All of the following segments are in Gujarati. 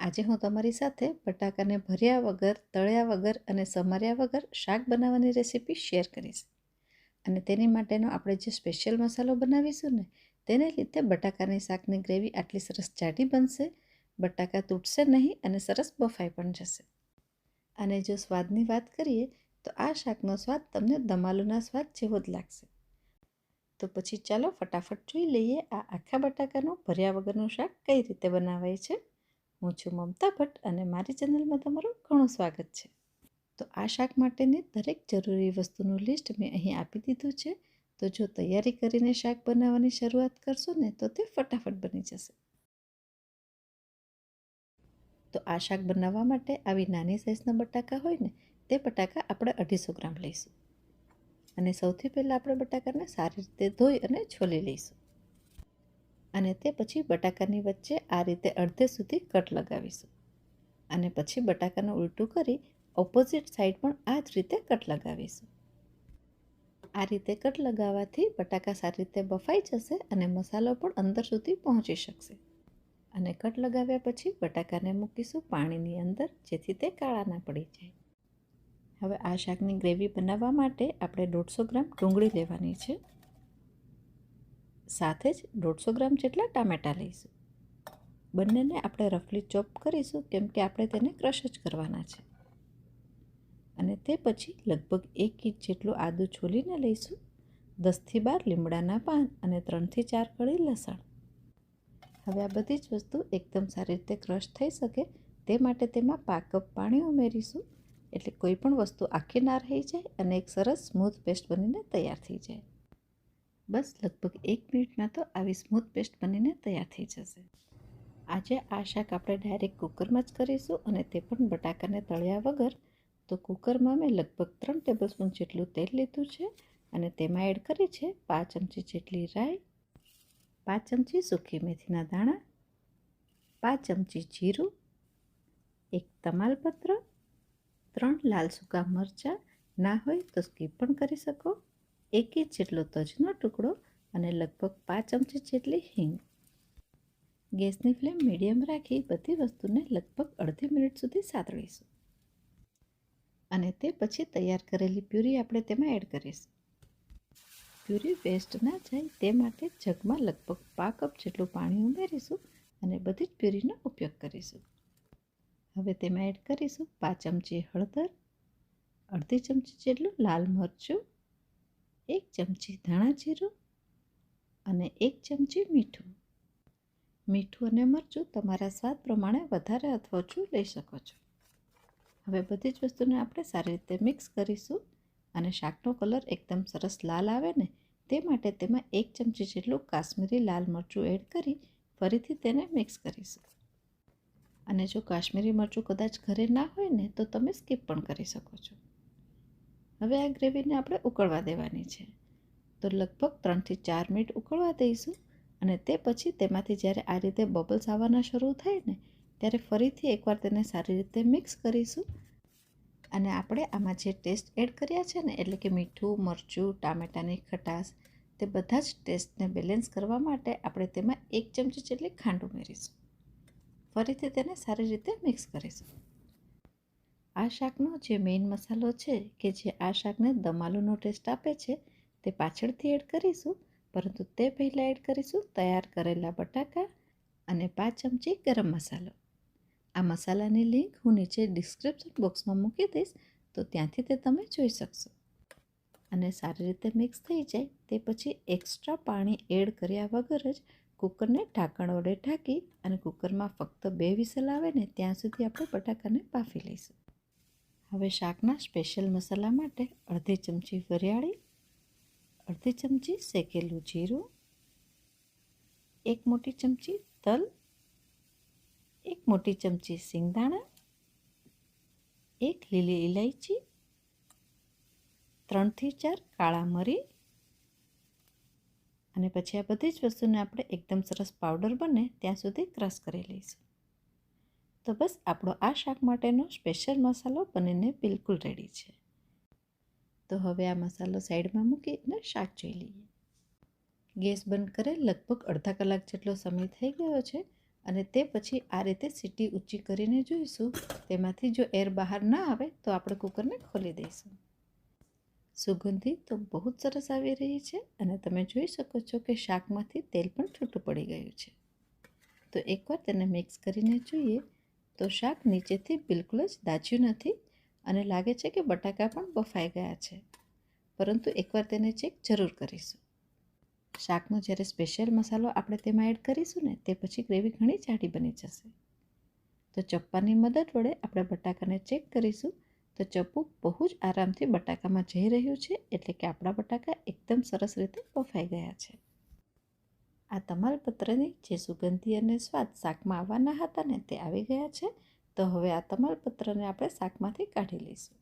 આજે હું તમારી સાથે બટાકાને ભર્યા વગર, તળ્યા વગર અને સમાર્યા વગર શાક બનાવવાની રેસીપી શેર કરીશ. અને તેની માટેનો આપણે જે સ્પેશિયલ મસાલો બનાવીશું ને, તેને લીધે બટાકાની શાકની ગ્રેવી આટલી સરસ જાડી બનશે, બટાકા તૂટશે નહીં અને સરસ બફાઈ પણ જશે. અને જો સ્વાદની વાત કરીએ તો આ શાકનો સ્વાદ તમને દમાલુના સ્વાદ જેવો જ લાગશે. તો પછી ચાલો ફટાફટ જોઈ લઈએ આ આખા બટાકાનું ભર્યા વગરનું શાક કઈ રીતે બનાવાય છે. હું છું મમતા ભટ્ટ અને મારી ચેનલમાં તમારું ઘણું સ્વાગત છે. તો આ શાક માટેની દરેક જરૂરી વસ્તુનું લિસ્ટ મેં અહીં આપી દીધું છે. તો જો તૈયારી કરીને શાક બનાવવાની શરૂઆત કરશો ને તો તે ફટાફટ બની જશે. તો આ શાક બનાવવા માટે આવી નાની સાઈઝના બટાકા હોય ને, તે બટાકા આપણે 250 ગ્રામ લઈશું. અને સૌથી પહેલાં આપણે બટાકાને સારી રીતે ધોઈ અને છોલી લઈશું. અને તે પછી બટાકાની વચ્ચે આ રીતે અડધે સુધી કટ લગાવીશું. અને પછી બટાકાનું ઉલટું કરી ઓપોઝિટ સાઈડ પણ આ જ રીતે કટ લગાવીશું. આ રીતે કટ લગાવવાથી બટાકા સારી રીતે બફાઈ જશે અને મસાલો પણ અંદર સુધી પહોંચી શકશે. અને કટ લગાવ્યા પછી બટાકાને મૂકીશું પાણીની અંદર, જેથી તે કાળા ના પડી જાય. હવે આ શાકની ગ્રેવી બનાવવા માટે આપણે 150 ગ્રામ ડુંગળી લેવાની છે. સાથે જ 150 ગ્રામ જેટલા ટામેટાં લઈશું. બંનેને આપણે રફલી ચોપ કરીશું, કેમ કે આપણે તેને ક્રશ જ કરવાના છે. અને તે પછી લગભગ 1 ઇંચ જેટલું આદું છોલીને લઈશું, 10થી 12 લીમડાના પાન અને 3થી 4 કળી લસણ. હવે આ બધી જ વસ્તુ એકદમ સારી રીતે ક્રશ થઈ શકે તે માટે તેમાં 5 કપ પાણી ઉમેરીશું, એટલે કોઈ પણ વસ્તુ આખી ના રહી જાય અને એક સરસ સ્મૂથ પેસ્ટ બનીને તૈયાર થઈ જાય. બસ લગભગ 1 મિનિટમાં તો આવી સ્મૂથ પેસ્ટ બનીને તૈયાર થઈ જશે. આજે આ શાક આપણે ડાયરેક્ટ કુકરમાં જ કરીશું અને તે પણ બટાકાને તળ્યા વગર. તો કુકરમાં મેં લગભગ 3 ટેબલસ્પૂન જેટલું તેલ લીધું છે અને તેમાં એડ કરી છે 5 ચમચી જેટલી રાઈ, 5 ચમચી સૂકી મેથીના દાણા, 5 ચમચી જીરું, 1 તમાલપત્ર, 3 લાલ સૂકા મરચાં, ના હોય તો સ્કીપ પણ કરી શકો, 1 ઇંચ જેટલો તજનો ટુકડો અને લગભગ 5 ચમચી જેટલી હિંગ. ગેસની ફ્લેમ મીડિયમ રાખી બધી વસ્તુને લગભગ અડધી મિનિટ સુધી સાતળીશું. અને તે પછી તૈયાર કરેલી પ્યુરી આપણે તેમાં એડ કરીશું. પ્યુરી વેસ્ટ ના જાય તે માટે જગમાં લગભગ 5 કપ જેટલું પાણી ઉમેરીશું અને બધી જ પ્યુરીનો ઉપયોગ કરીશું. હવે તેમાં એડ કરીશું 5 ચમચી હળદર, અડધી ચમચી જેટલું લાલ મરચું, 1 ચમચી ધાણા જીરું અને 1 ચમચી મીઠું. મીઠું અને મરચું તમારા સ્વાદ પ્રમાણે વધારે અથવા ઓછું લઈ શકો છો. હવે બધી જ વસ્તુને આપણે સારી રીતે મિક્સ કરીશું અને શાકનો કલર એકદમ સરસ લાલ આવે ને તે માટે તેમાં 1 ચમચી જેટલું કાશ્મીરી લાલ મરચું એડ કરી ફરીથી તેને મિક્સ કરીશું. અને જો કાશ્મીરી મરચું કદાચ ઘરે ના હોય ને તો તમે સ્કીપ પણ કરી શકો છો. હવે આ ગ્રેવીને આપણે ઉકળવા દેવાની છે. તો લગભગ 3થી 4 મિનિટ ઉકળવા દઈશું અને તે પછી તેમાંથી જ્યારે આ રીતે બબલ્સ આવવાના શરૂ થાય ને ત્યારે ફરીથી એકવાર તેને સારી રીતે મિક્સ કરીશું. અને આપણે આમાં જે ટેસ્ટ એડ કર્યા છે ને, એટલે કે મીઠું, મરચું, ટામેટાની ખટાશ, તે બધા જ ટેસ્ટને બેલેન્સ કરવા માટે આપણે તેમાં 1 ચમચી જેટલી ખાંડ ઉમેરીશું. ફરીથી તેને સારી રીતે મિક્સ કરીશું. આ શાકનો જે મેઇન મસાલો છે કે જે આ શાકને દમાલુનો ટેસ્ટ આપે છે તે પાછળથી એડ કરીશું, પરંતુ તે પહેલાં એડ કરીશું તૈયાર કરેલા બટાકા અને 5 ચમચી ગરમ મસાલો. આ મસાલાની લિંક હું નીચે ડિસ્ક્રિપ્શન બોક્સમાં મૂકી દઈશ, તો ત્યાંથી તે તમે જોઈ શકશો. અને સારી રીતે મિક્સ થઈ જાય તે પછી એક્સ્ટ્રા પાણી એડ કર્યા વગર જ કુકરને ઢાંકણ વડે ઢાંકી અને કુકરમાં ફક્ત 2 વિસલ આવે ને ત્યાં સુધી આપણે બટાકાને બાફી લઈશું. હવે શાકના સ્પેશિયલ મસાલા માટે અડધી ચમચી વરિયાળી, અડધી ચમચી શેકેલું જીરું, 1 મોટી ચમચી તલ, 1 મોટી ચમચી સિંગદાણા, 1 લીલી ઇલાયચી, 3થી 4 કાળા મરી. અને પછી આ બધી જ વસ્તુને આપણે એકદમ સરસ પાવડર બને ત્યાં સુધી ક્રશ કરી લઈશું. તો બસ આપણો આ શાક માટેનો સ્પેશિયલ મસાલો બનીને બિલકુલ રેડી છે. તો હવે આ મસાલો સાઈડમાં મૂકી અને શાક જોઈ લઈએ. ગેસ બંધ કરે લગભગ અડધા કલાક જેટલો સમય થઈ ગયો છે અને તે પછી આ રીતે સીટી ઊંચી કરીને જોઈશું. તેમાંથી જો એર બહાર ના આવે તો આપણે કુકરને ખોલી દઈશું. સુગંધી તો બહુ જ સરસ આવી રહી છે અને તમે જોઈ શકો છો કે શાકમાંથી તેલ પણ છૂટું પડી ગયું છે. તો એકવાર તેને મિક્સ કરીને જોઈએ તો શાક નીચેથી બિલકુલ જ દાઝ્યું નથી અને લાગે છે કે બટાકા પણ બફાઈ ગયા છે. પરંતુ એકવાર તેને ચેક જરૂર કરીશું. શાકનો જ્યારે સ્પેશિયલ મસાલો આપણે તેમાં એડ કરીશું ને તે પછી ગ્રેવી ઘણી જાડી બની જશે. તો ચપ્પાની મદદ વડે આપણે બટાકાને ચેક કરીશું. તો ચપ્પુ બહુ જ આરામથી બટાકામાં જઈ રહ્યું છે, એટલે કે આપણા બટાકા એકદમ સરસ રીતે બફાઈ ગયા છે. આ તમાલપત્રની જે સુગંધી અને સ્વાદ શાકમાં આવવાના હતા ને તે આવી ગયા છે. તો હવે આ તમાલપત્રને આપણે શાકમાંથી કાઢી લઈશું.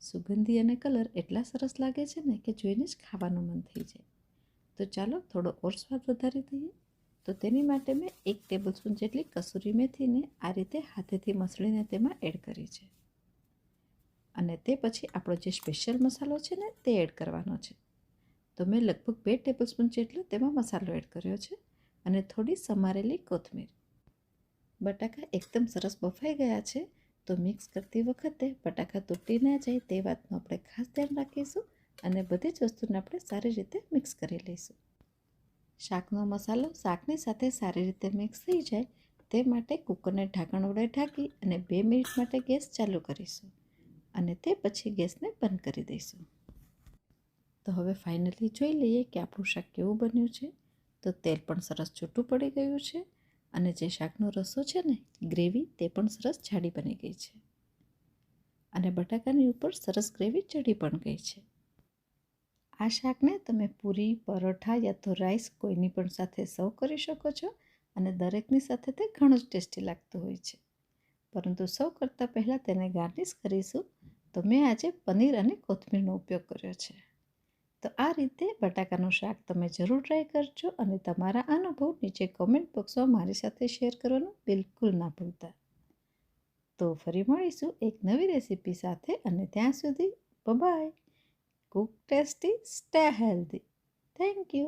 સુગંધી અને કલર એટલા સરસ લાગે છે ને કે જોઈને જ ખાવાનું મન થઈ જાય. તો ચાલો થોડો ઓર સ્વાદ વધારી દઈએ. તો તેની માટે મેં 1 ટેબલસ્પૂન જેટલી કસૂરી મેથીને આ રીતે હાથેથી મસળીને તેમાં એડ કરી છે. અને તે પછી આપણો જે સ્પેશિયલ મસાલો છે ને તે એડ કરવાનો છે. તો મેં લગભગ 2 ટેબલસ્પૂન જેટલો તેમાં મસાલો એડ કર્યો છે અને થોડી સમારેલી કોથમીર. બટાકા એકદમ સરસ બફાઈ ગયા છે. તો મિક્સ કરતી વખતે બટાકા તૂટી ના જાય તે વાતનું આપણે ખાસ ધ્યાન રાખીશું અને બધી જ વસ્તુને આપણે સારી રીતે મિક્સ કરી લઈશું. શાકનો મસાલો શાકની સાથે સારી રીતે મિક્સ થઈ જાય તે માટે કુકરને ઢાંકણ વડે ઢાંકી અને 2 મિનિટ માટે ગેસ ચાલુ કરીશું અને તે પછી ગેસને બંધ કરી દઈશું. તો હવે ફાઇનલી જોઈ લઈએ કે આપણું શાક કેવું બન્યું છે. તો તેલ પણ સરસ છૂટું પડી ગયું છે અને જે શાકનો રસો છે ને ગ્રેવી તે પણ સરસ જાડી બની ગઈ છે અને બટાકાની ઉપર સરસ ગ્રેવી ચડી પણ ગઈ છે. આ શાકને તમે પૂરી, પરોઠા યા તો રાઈસ કોઈની પણ સાથે સર્વ કરી શકો છો અને દરેકની સાથે તે ઘણું જ ટેસ્ટી લાગતું હોય છે. પરંતુ સર્વ કરતાં પહેલાં તેને ગાર્નિશ કરીશું. તો મેં આજે પનીર અને કોથમીરનો ઉપયોગ કર્યો છે. તો આ રીતે બટાકાનું શાક તમે જરૂર ટ્રાય કરજો અને તમારા અનુભવ નીચે કોમેન્ટ બોક્સમાં મારી સાથે શેર કરવાનું બિલકુલ ના ભૂલતા. તો ફરી મળીશું એક નવી રેસીપી સાથે અને ત્યાં સુધી by. Cook tasty, stay healthy. Thank you.